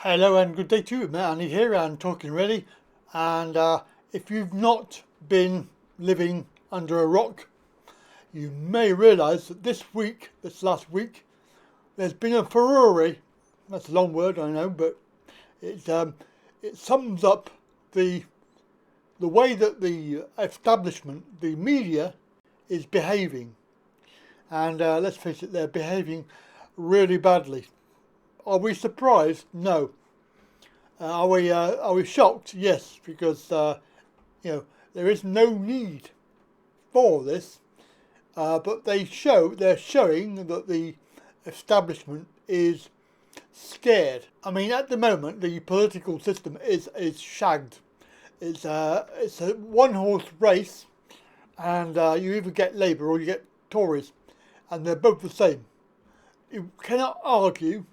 Hello and good day to you, Matt Andy here and Talkin really. And if you've not been living under a rock, you may realise that this last week, there's been a furore. That's a long word, I know, but it sums up the way that the establishment, the media, is behaving. And let's face it, they're behaving really badly. Are we surprised? No. Are we shocked? Yes, because there is no need for this. But they're showing that the establishment is scared. I mean, at the moment, the political system is shagged. It's a one-horse race, and you either get Labour or you get Tories, and they're both the same. You cannot argue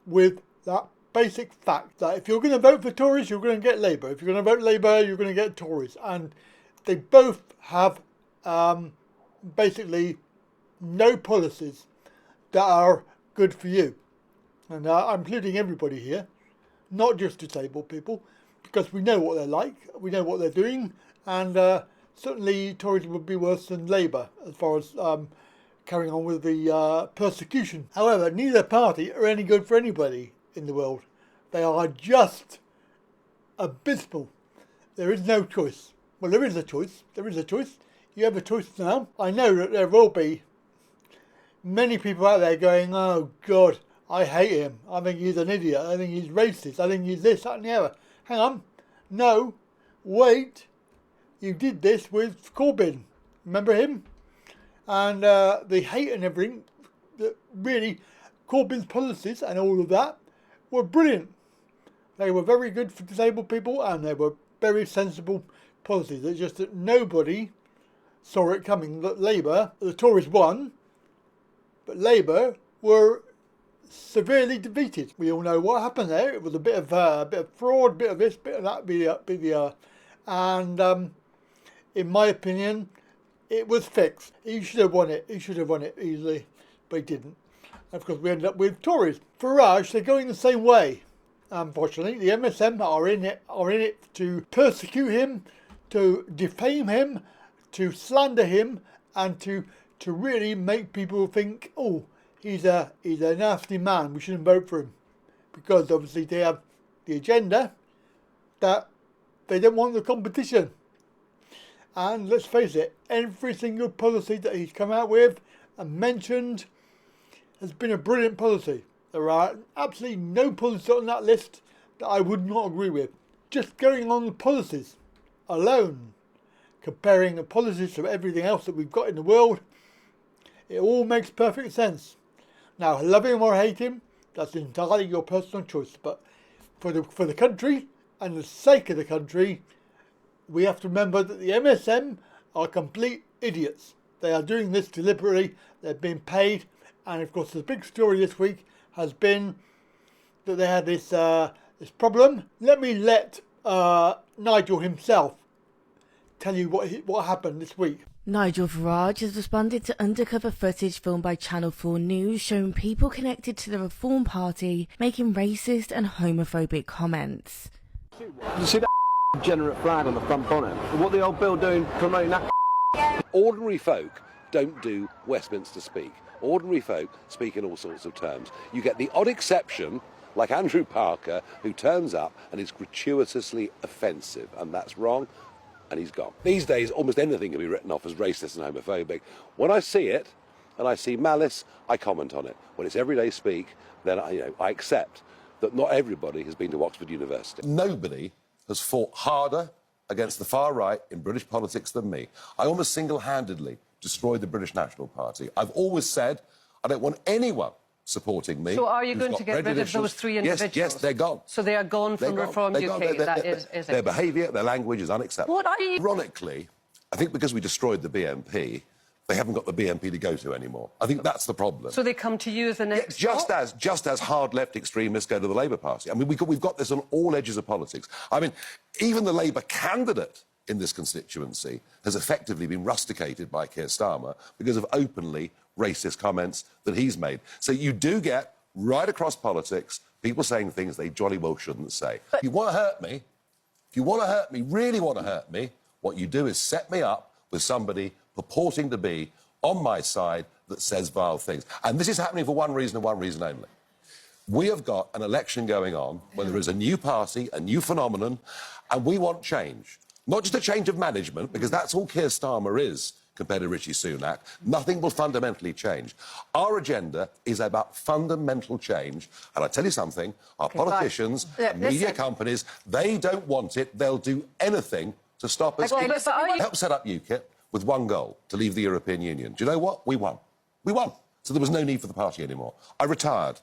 with that basic fact that if you're going to vote for Tories, you're going to get Labour. If you're going to vote Labour, you're going to get Tories. And they both have basically no policies that are good for you. And I'm including everybody here, not just disabled people, because we know what they're like, we know what they're doing, and certainly Tories would be worse than Labour as far as carrying on with the persecution. However, neither party are any good for anybody in the world. They are just abysmal. There is no choice. Well, there is a choice. There is a choice. You have a choice now. I know that there will be many people out there going, oh God, I hate him. I think he's an idiot. I think he's racist. I think he's this, that and the other. Hang on. No. Wait. You did this with Corbyn. Remember him? And the hate and everything, really, Corbyn's policies and all of that were brilliant. They were very good for disabled people and they were very sensible policies. It's just that nobody saw it coming, that Labour, the Tories won, but Labour were severely defeated. We all know what happened there. It was a bit of fraud, a bit of this, a bit of that, and in my opinion, it was fixed. He should have won it. He should have won it easily, but he didn't. Of course, we ended up with Tories. Farage, they're going the same way. Unfortunately, the MSM are in it to persecute him, to defame him, to slander him, and to really make people think, oh, he's a nasty man. We shouldn't vote for him, because obviously they have the agenda that they don't want the competition. And let's face it, every single policy that he's come out with and mentioned has been a brilliant policy. There are absolutely no policies on that list that I would not agree with. Just going on the policies alone, comparing the policies to everything else that we've got in the world, it all makes perfect sense. Now, love him or hate him, that's entirely your personal choice. But for the country and the sake of the country, we have to remember that the MSM are complete idiots. They are doing this deliberately. They're being paid. And of course, the big story this week has been that they had this problem. Let Nigel himself tell you what happened this week. Nigel Farage has responded to undercover footage filmed by Channel 4 News showing people connected to the Reform Party making racist and homophobic comments. You see that degenerate flag on the front bonnet? What the old Bill doing promoting that? Ordinary folk don't do Westminster speak. Ordinary folk speak in all sorts of terms. You get the odd exception, like Andrew Parker, who turns up and is gratuitously offensive, and that's wrong, and he's gone. These days, almost anything can be written off as racist and homophobic. When I see it, and I see malice, I comment on it. When it's everyday speak, then I accept that not everybody has been to Oxford University. Nobody has fought harder against the far right in British politics than me. I almost single-handedly destroyed the British National Party. I've always said I don't want anyone supporting me. So are you going to get rid of those three individuals? Yes, they're gone. So they are gone from Reform UK, that is it? Their behaviour, their language is unacceptable. What are you... Ironically, I think because we destroyed the BNP, they haven't got the BNP to go to anymore. I think that's the problem. So they come to you as the next... Just as hard left extremists go to the Labour Party. I mean, we've got this on all edges of politics. I mean, even the Labour candidate in this constituency has effectively been rusticated by Keir Starmer because of openly racist comments that he's made. So you do get, right across politics, people saying things they jolly well shouldn't say. If you want to hurt me, really want to hurt me, what you do is set me up with somebody purporting to be on my side that says vile things. And this is happening for one reason and one reason only. We have got an election going on where there is a new party, a new phenomenon, and we want change. Not just a change of management, because that's all Keir Starmer is compared to Rishi Sunak. Nothing will fundamentally change. Our agenda is about fundamental change. And I tell you something, our politicians, media companies, they don't want it. They'll do anything to stop us. Help set up UKIP with one goal, to leave the European Union. Do you know what? We won. We won. So there was no need for the party anymore. I retired.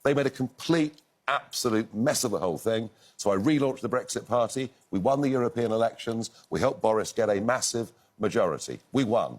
They made a complete, absolute mess of the whole thing. So I relaunched the Brexit Party. We won the European elections. We helped Boris get a massive majority. We won.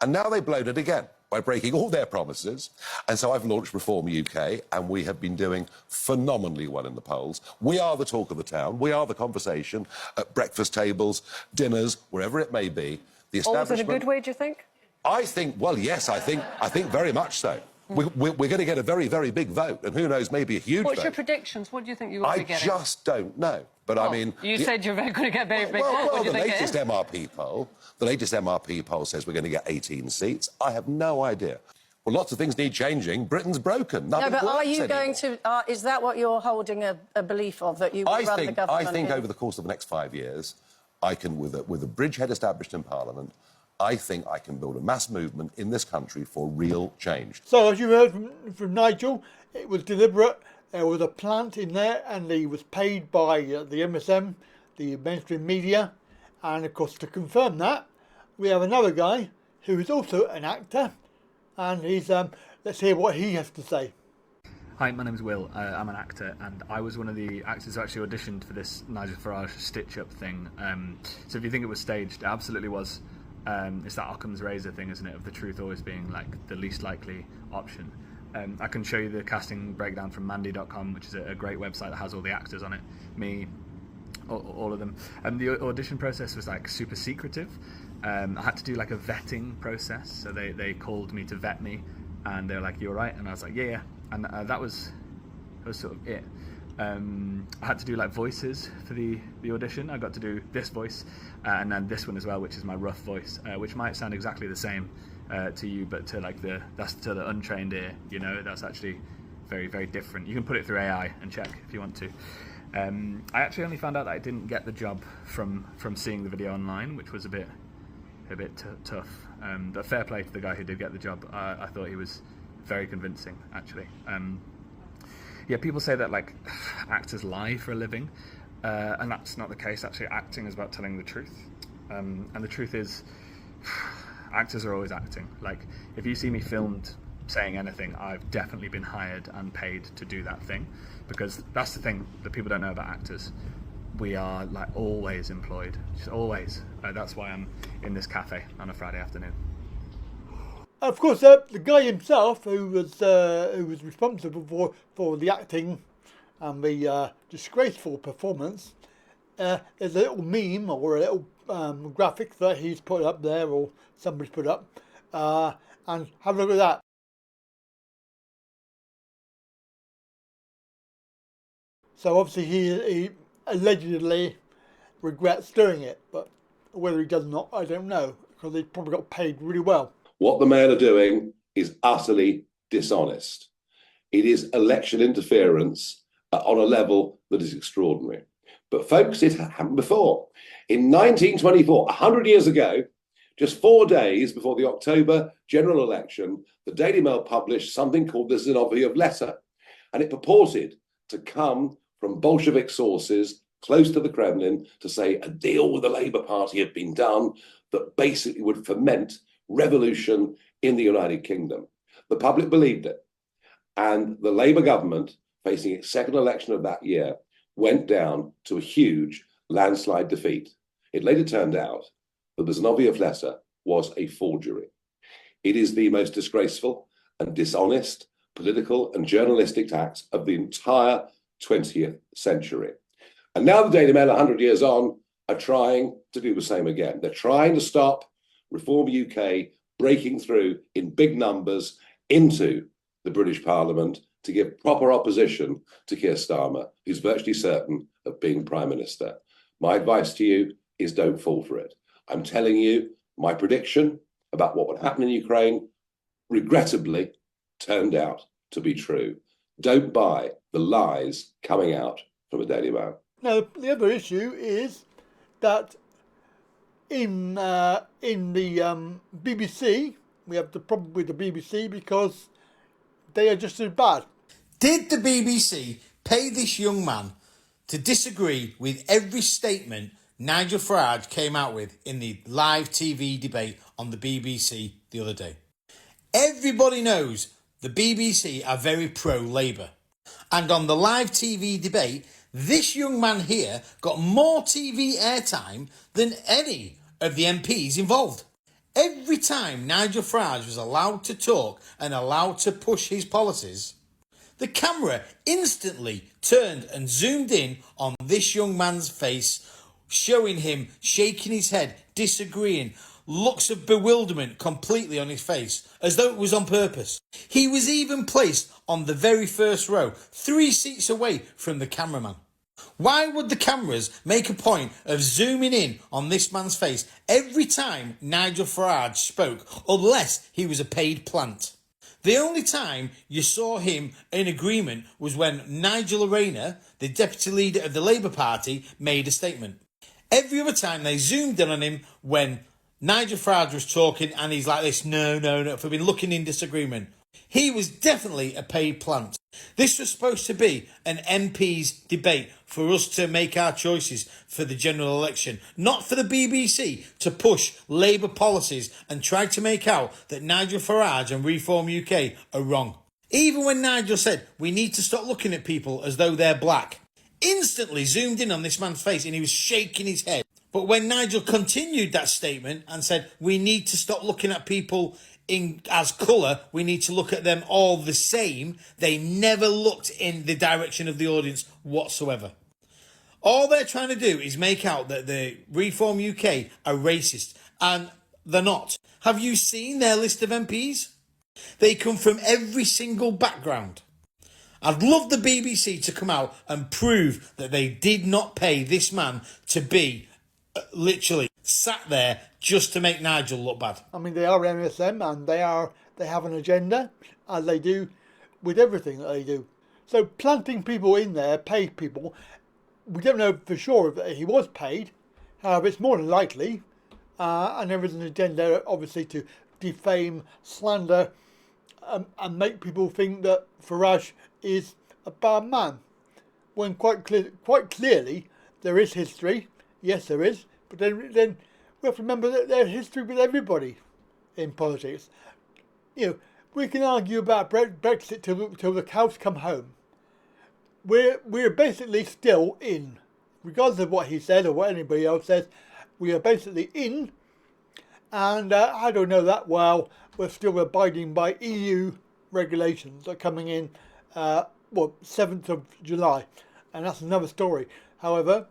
And now they blowed it again by breaking all their promises. And so I've launched Reform UK, and we have been doing phenomenally well in the polls. We are the talk of the town. We are the conversation at breakfast tables, dinners, wherever it may be. The establishment... Always in a good way, do you think? I think, well, yes, I think very much so. We're going to get a very, very big vote, and who knows, maybe a huge vote. What's your predictions? What do you think you will be getting? I just don't know. But I mean... You said you're going to get very big vote. Well, the latest MRP poll says we're going to get 18 seats. I have no idea. Well, lots of things need changing. Britain's broken. Nothing works are you anymore. going to... is that what you're holding a belief of, that you will run the government? I think over the course of the next 5 years, I can, with a bridgehead established in Parliament, I think I can build a mass movement in this country for real change. So, as you heard from Nigel, it was deliberate. There was a plant in there, and he was paid by the MSM, the mainstream media. And, of course, to confirm that, we have another guy who is also an actor. And he's, let's hear what he has to say. Hi, my name's Will. I'm an actor, and I was one of the actors who actually auditioned for this Nigel Farage stitch-up thing. So if you think it was staged, it absolutely was. It's that Occam's razor thing, isn't it, of the truth always being like the least likely option. I can show you the casting breakdown from Mandy.com, which is a great website that has all the actors on it, me, all of them. The audition process was like super secretive. I had to do like a vetting process, so they called me to vet me, and they were like, "You all right?" And I was like, "Yeah." And that was sort of it. I had to do like voices for the audition. I got to do this voice and then this one as well, which is my rough voice, which might sound exactly the same to you, but to like that's to the untrained ear, you know, that's actually very, very different. You can put it through AI and check if you want to. I actually only found out that I didn't get the job from seeing the video online, which was a bit tough. But fair play to the guy who did get the job. I thought he was very convincing, actually. Yeah, people say that like actors lie for a living, and that's not the case. Actually, acting is about telling the truth, and the truth is, actors are always acting. Like, if you see me filmed saying anything, I've definitely been hired and paid to do that thing, because that's the thing that people don't know about actors. We are like always employed, just always. That's why I'm in this cafe on a Friday afternoon. Of course, the guy himself, who was responsible for the acting and the disgraceful performance, there's a little meme or a little graphic that he's put up there, or somebody's put up, and have a look at that. So obviously he allegedly regrets doing it, but whether he does or not, I don't know, because he probably got paid really well. What the men are doing is utterly dishonest. It is election interference on a level that is extraordinary. But folks, it happened before. In 1924, 100 years ago, just 4 days before the October general election, the Daily Mail published something called the Zinoviev letter. And it purported to come from Bolshevik sources close to the Kremlin to say a deal with the Labour Party had been done that basically would foment revolution in the United Kingdom. The public believed it. And the Labour government, facing its second election of that year, went down to a huge landslide defeat. It later turned out that the Zinoviev letter was a forgery. It is the most disgraceful and dishonest political and journalistic act of the entire 20th century. And now the Daily Mail, 100 years on, are trying to do the same again. They're trying to stop Reform UK breaking through in big numbers into the British Parliament to give proper opposition to Keir Starmer, who's virtually certain of being Prime Minister. My advice to you is don't fall for it. I'm telling you, my prediction about what would happen in Ukraine regrettably turned out to be true. Don't buy the lies coming out from a Daily Mail. Now, the other issue is that in the BBC, we have the problem with the BBC because they are just as bad. Did the BBC pay this young man to disagree with every statement Nigel Farage came out with in the live TV debate on the BBC the other day? Everybody knows the BBC are very pro-Labour. And on the live TV debate, this young man here got more TV airtime than any of the MPs involved. Every time Nigel Farage was allowed to talk and allowed to push his policies, the camera instantly turned and zoomed in on this young man's face, showing him shaking his head, disagreeing, looks of bewilderment completely on his face, as though it was on purpose. He was even placed on the very first row, 3 seats away from the cameraman. Why would the cameras make a point of zooming in on this man's face every time Nigel Farage spoke, unless he was a paid plant? The only time you saw him in agreement was when Nigel Arena, the deputy leader of the Labour Party, made a statement. Every other time they zoomed in on him when Nigel Farage was talking and he's like this, no, for being looking in disagreement. He was definitely a paid plant. This was supposed to be an MP's debate for us to make our choices for the general election, not for the BBC to push Labour policies and try to make out that Nigel Farage and Reform UK are wrong. Even when Nigel said we need to stop looking at people as though they're black, instantly zoomed in on this man's face and he was shaking his head. But when Nigel continued that statement and said we need to stop looking at people as colour, we need to look at them all the same, they never looked in the direction of the audience whatsoever. All they're trying to do is make out that the Reform UK are racist, and they're not. Have you seen their list of MPs? They come from every single background. I'd love the BBC to come out and prove that they did not pay this man to be literally sat there just to make Nigel look bad. I mean, they are MSM and they have an agenda, as they do with everything that they do. So planting people in there, paid people, we don't know for sure if he was paid. However, it's more than likely, and there is an agenda, obviously, to defame, slander, and make people think that Farage is a bad man. When quite clearly there is history. Yes, there is. But then we have to remember that there's history with everybody in politics. You know, we can argue about Brexit till the cows come home. We're basically still in, regardless of what he said or what anybody else says. We are basically in, and I don't know that well. We're still abiding by EU regulations that are coming in, 7th of July, and that's another story. However,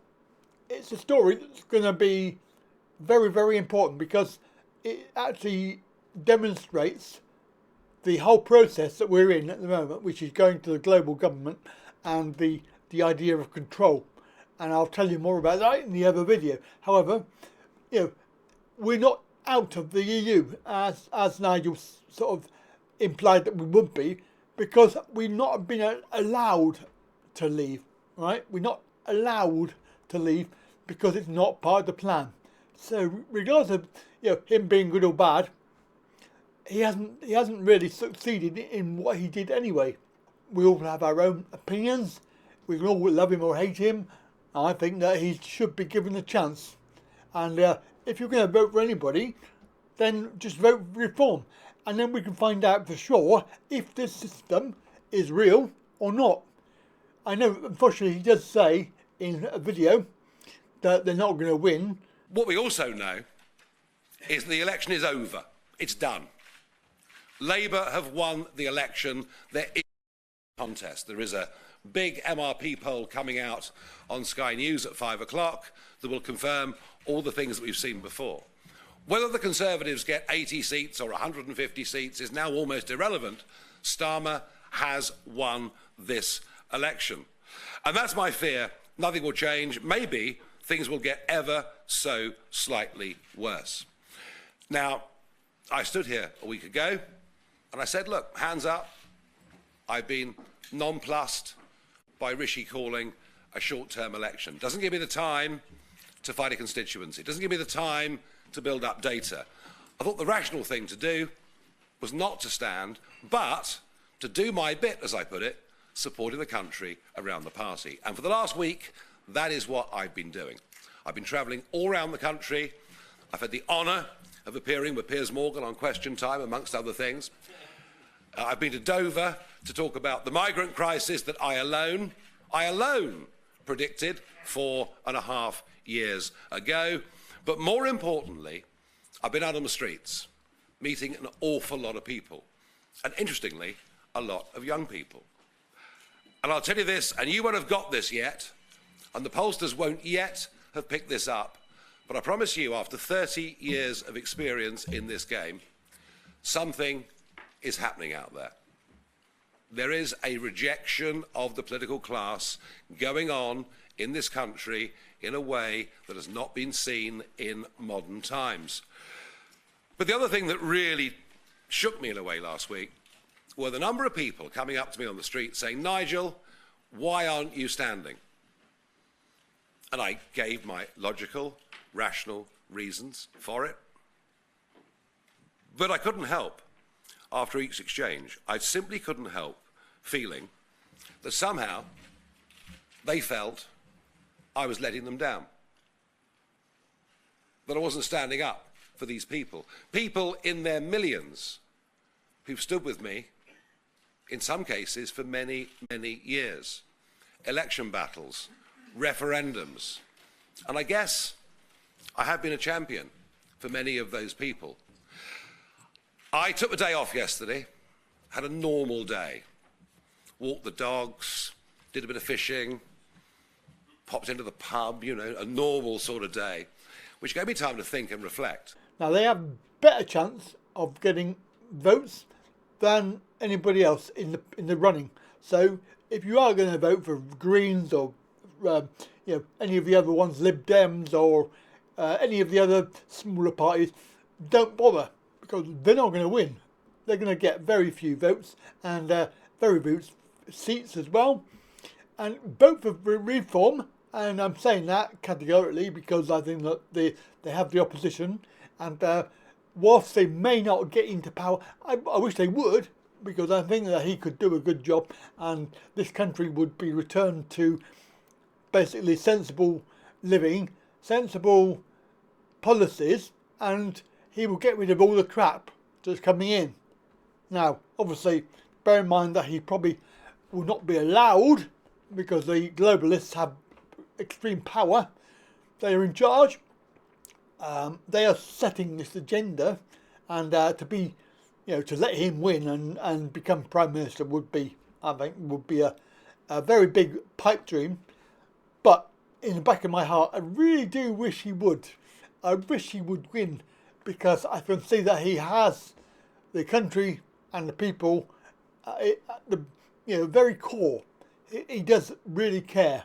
it's a story that's going to be very, very important because it actually demonstrates the whole process that we're in at the moment, which is going to the global government and the idea of control. And I'll tell you more about that in the other video. However, you know, we're not out of the EU as Nigel sort of implied that we would be, because we've not been allowed to leave, right? We're not allowed to leave because it's not part of the plan. So regardless of him being good or bad, he hasn't really succeeded in what he did anyway. We all have our own opinions. We can all love him or hate him. I think that he should be given a chance. And if you're going to vote for anybody, then just vote for Reform. And then we can find out for sure if this system is real or not. I know, unfortunately, he does say in a video that they're not going to win. What we also know is the election is over. It's done. Labour have won the election. There is a contest. There is a big MRP poll coming out on Sky News at 5 o'clock that will confirm all the things that we've seen before. Whether the Conservatives get 80 seats or 150 seats is now almost irrelevant. Starmer has won this election. And that's my fear. Nothing will change. Maybe things will get ever so slightly worse. Now, I stood here a week ago and I said, look, hands up. I've been nonplussed by Rishi calling a short-term election. Doesn't give me the time to fight a constituency. Doesn't give me the time to build up data. I thought the rational thing to do was not to stand, but to do my bit, as I put it, supporting the country around the party. And for the last week, that is what I've been doing. I've been travelling all around the country. I've had the honour of appearing with Piers Morgan on Question Time, amongst other things. I've been to Dover to talk about the migrant crisis that I alone predicted 4.5 years ago. But more importantly, I've been out on the streets, meeting an awful lot of people. And interestingly, a lot of young people. And I'll tell you this, and you won't have got this yet, and the pollsters won't yet have picked this up, but I promise you, after 30 years of experience in this game, something is happening out there. There is a rejection of the political class going on in this country in a way that has not been seen in modern times. But the other thing that really shook me in a way last week were the number of people coming up to me on the street saying, Nigel, why aren't you standing? And I gave my logical, rational reasons for it. But I couldn't help, after each exchange, I simply couldn't help feeling that somehow they felt I was letting them down, that I wasn't standing up for these people. People in their millions who've stood with me, in some cases, for many, many years. Election battles, referendums. And I guess I have been a champion for many of those people. I took the day off yesterday, had a normal day. Walked the dogs, did a bit of fishing, popped into the pub, you know, a normal sort of day, which gave me time to think and reflect. Now, they have better chance of getting votes than anybody else in the running. So if you are going to vote for Greens or any of the other ones, Lib Dems or any of the other smaller parties, don't bother, because they're not going to win. They're going to get very few votes and very few seats as well. And vote for reform, and I'm saying that categorically because I think that they have the opposition, and whilst they may not get into power, I wish they would, because I think that he could do a good job and this country would be returned to basically sensible living, sensible policies, and he will get rid of all the crap that's coming in. Now, obviously, bear in mind that he probably will not be allowed because the globalists have extreme power. They are in charge. They are setting this agenda, and to let him win and become Prime Minister would be a very big pipe dream. But in the back of my heart, I really do wish he would. I wish he would win, because I can see that he has the country and the people at the very core. He does really care.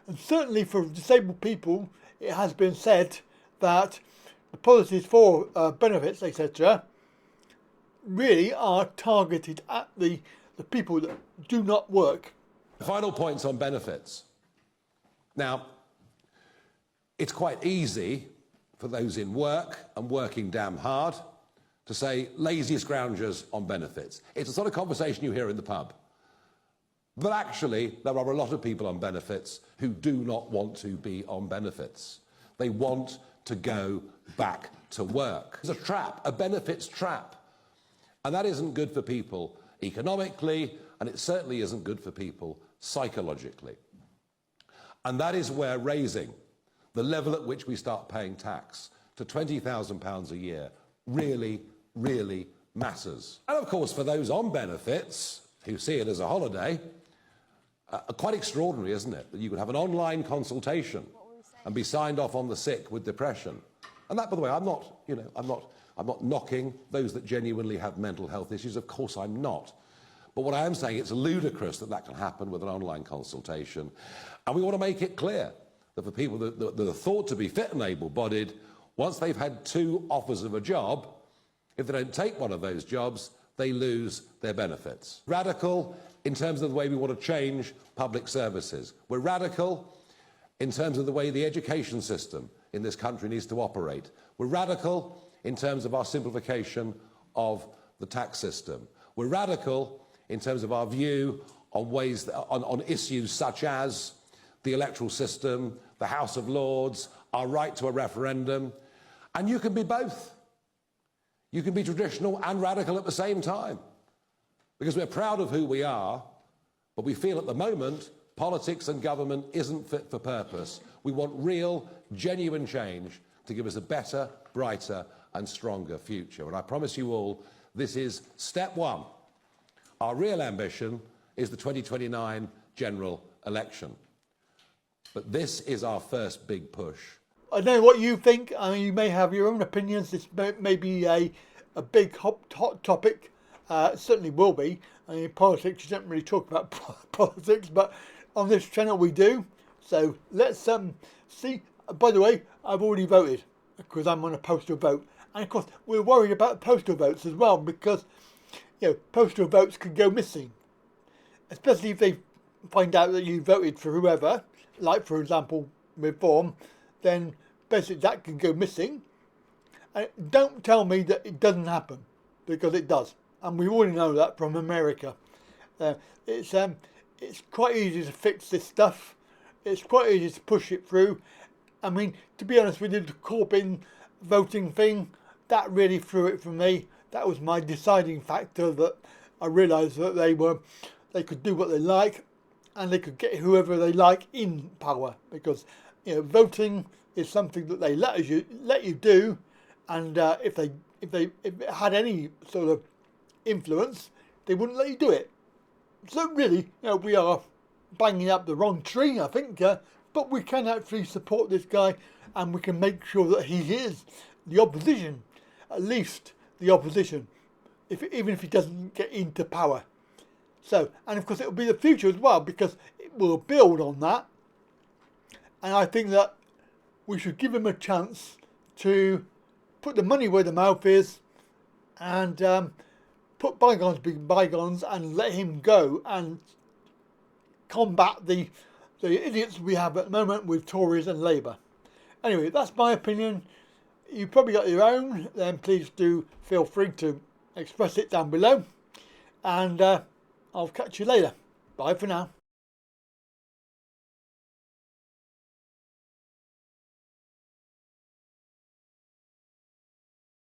And certainly for disabled people, it has been said that the policies for benefits, etc., really are targeted at the people that do not work. Final points on benefits. Now, it's quite easy for those in work and working damn hard to say lazy scroungers on benefits. It's the sort of conversation you hear in the pub. But actually, there are a lot of people on benefits who do not want to be on benefits. They want to go back to work. It's a trap, a benefits trap. And that isn't good for people economically, and it certainly isn't good for people psychologically. And that is where raising the level at which we start paying tax to £20,000 a year really, really matters. And of course, for those on benefits who see it as a holiday, quite extraordinary, isn't it, that you could have an online consultation and be signed off on the sick with depression. And that, by the way, I'm not knocking those that genuinely have mental health issues. Of course I'm not. But what I am saying, it's ludicrous that that can happen with an online consultation. And we want to make it clear that for people that are thought to be fit and able-bodied, once they've had 2 offers of a job, if they don't take one of those jobs, they lose their benefits. Radical in terms of the way we want to change public services. We're radical in terms of the way the education system in this country needs to operate. We're radical in terms of our simplification of the tax system. We're radical in terms of our view on on issues such as the electoral system, the House of Lords, our right to a referendum. And you can be both. You can be traditional and radical at the same time. Because we're proud of who we are, but we feel at the moment politics and government isn't fit for purpose. We want real, genuine change to give us a better, brighter and stronger future. And I promise you all, this is step 1. Our real ambition is the 2029 general election. But this is our first big push. I don't know what you think. I mean, you may have your own opinions. This may be a big hot topic. It certainly will be. I mean, politics, you don't really talk about politics, but on this channel we do. So let's see. By the way, I've already voted because I'm on a postal vote. And of course, we're worried about postal votes as well because, you know, postal votes could go missing. Especially if they find out that you voted for whoever, like for example, Reform, then basically that can go missing. And don't tell me that it doesn't happen, because it does. And we already know that from America. It's quite easy to fix this stuff. It's quite easy to push it through. I mean, to be honest with you, the Corbyn voting thing, that really threw it for me. That was my deciding factor, that I realised that they could do what they like and they could get whoever they like in power, because, you know, voting is something that they let you do, and if it had any sort of influence, they wouldn't let you do it. So really, you know, we are banging up the wrong tree, I think, but we can actually support this guy, and we can make sure that he is the opposition, at least the opposition, even if he doesn't get into power. So, and of course it will be the future as well, because it will build on that. And I think that we should give him a chance to put the money where the mouth is, and put bygones be bygones, and let him go and combat the idiots we have at the moment with Tories and Labour. Anyway, that's my opinion. You've probably got your own, then please do feel free to express it down below. And I'll catch you later. Bye for now.